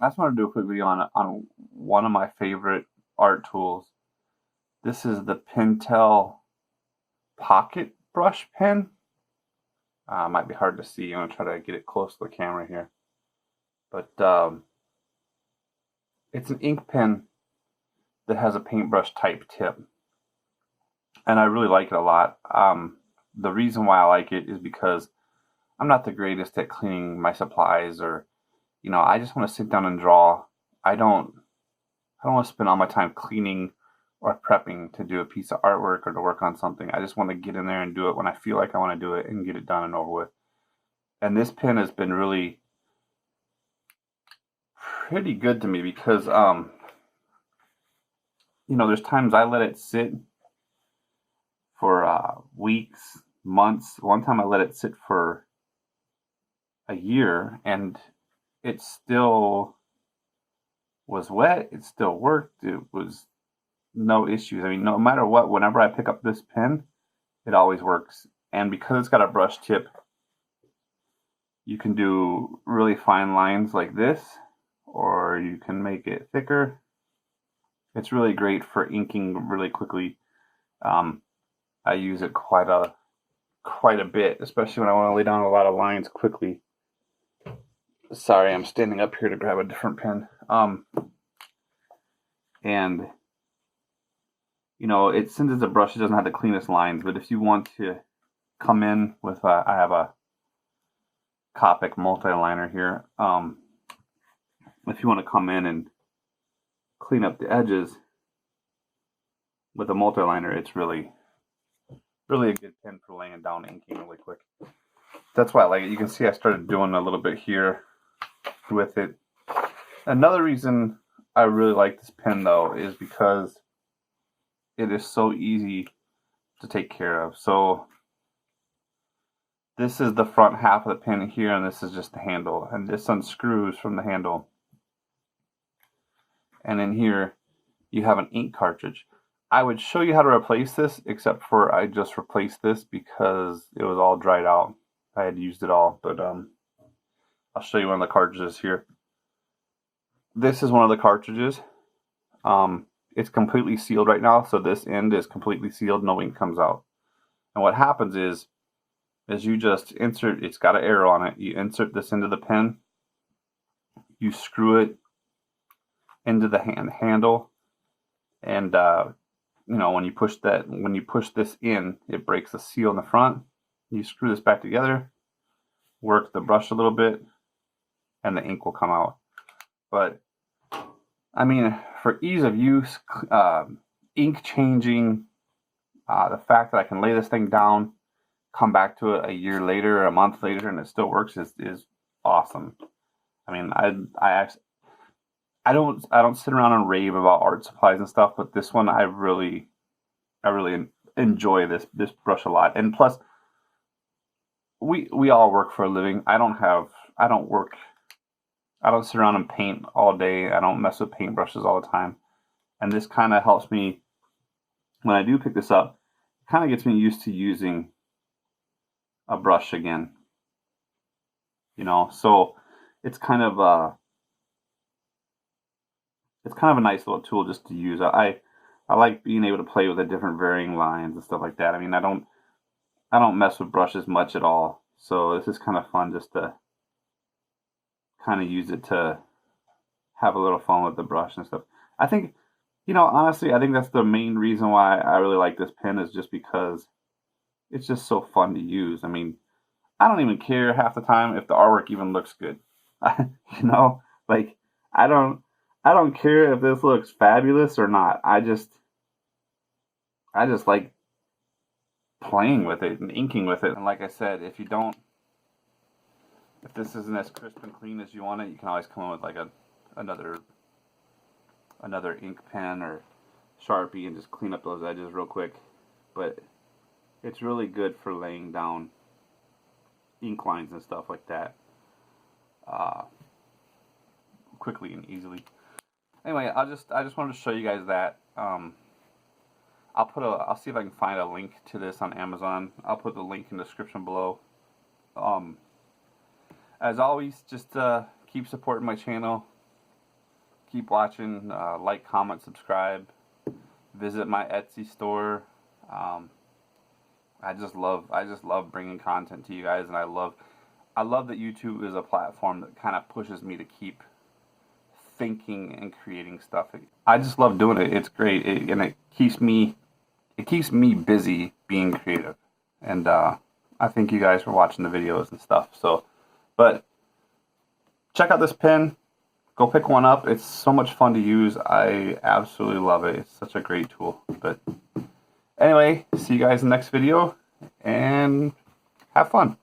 I just want to do a quick video on one of my favorite art tools. This is the Pentel Pocket Brush Pen. Might be hard to see. I'm gonna try to get it close to the camera here, but it's an ink pen that has a paintbrush type tip, and I really like it a lot. The reason why I like it is because I'm not the greatest at cleaning my supplies, or I just want to sit down and draw. I don't want to spend all my time cleaning or prepping to do a piece of artwork or to work on something. I just want to get in there and do it when I feel like I want to do it and get it done and over with. And this pen has been really pretty good to me because there's times I let it sit for weeks, months. One time I let it sit for a year and it still was wet. It still worked. It was no issues. I mean, no matter what, whenever I pick up this pen, it always works. And because it's got a brush tip, you can do really fine lines like this, or you can make it thicker. It's really great for inking really quickly. I use it quite a bit, especially when I want to lay down a lot of lines quickly. Sorry, I'm standing up here to grab a different pen. And since it's a brush, it doesn't have the cleanest lines. But if you want to come in with, I have a Copic Multiliner here. If you want to come in and clean up the edges with a multiliner, it's really a good pen for laying down inking really quick. That's why I like it. You can see I started doing a little bit here with it. Another reason I really like this pen though is because it is so easy to take care of. So this is the front half of the pen here, and this is just the handle, and this unscrews from the handle. And in here you have an ink cartridge. I would show you how to replace this, except for I just replaced this because it was all dried out. I had used it all, but I'll show you one of the cartridges here. This is one of the cartridges. It's completely sealed right now, so this end is completely sealed, no ink comes out. And what happens is you just insert, it's got an arrow on it, you insert this into the pen, you screw it into the handle, and when you push this in, it breaks the seal in the front. You screw this back together, work the brush a little bit, and the ink will come out. But I mean, for ease of use, ink changing, the fact that I can lay this thing down, come back to it a year later or a month later, and it still works is awesome. I mean, I don't sit around and rave about art supplies and stuff, but this one I really enjoy this brush a lot. And plus, we all work for a living. I don't sit around and paint all day. I don't mess with paintbrushes all the time. And this kind of helps me when I do pick this up. It kind of gets me used to using a brush again. So it's kind of a nice little tool just to use. I like being able to play with the different varying lines and stuff like that. I mean, I don't mess with brushes much at all. So this is kind of fun just to kind of use it to have a little fun with the brush and stuff. I think, honestly, I think that's the main reason why I really like this pen, is just because it's just so fun to use. I mean, I don't even care half the time if the artwork even looks good. Like I don't care if this looks fabulous or not. I just like playing with it and inking with it. And like I said, if this isn't as crisp and clean as you want it, you can always come in with like another ink pen or Sharpie and just clean up those edges real quick. But it's really good for laying down ink lines and stuff like that quickly and easily. Anyway, I just wanted to show you guys that. I'll see if I can find a link to this on Amazon. I'll put the link in the description below. As always, just keep supporting my channel. keep watching. Like, comment, subscribe. Visit my Etsy store. I just love bringing content to you guys, and I love that YouTube is a platform that kind of pushes me to keep thinking and creating stuff. I just love doing it. It's great, and it keeps me busy being creative. And I thank you guys for watching the videos and stuff. So, but check out this pen. Go pick one up. It's so much fun to use. I absolutely love it. It's such a great tool. But anyway, see you guys in the next video, and have fun.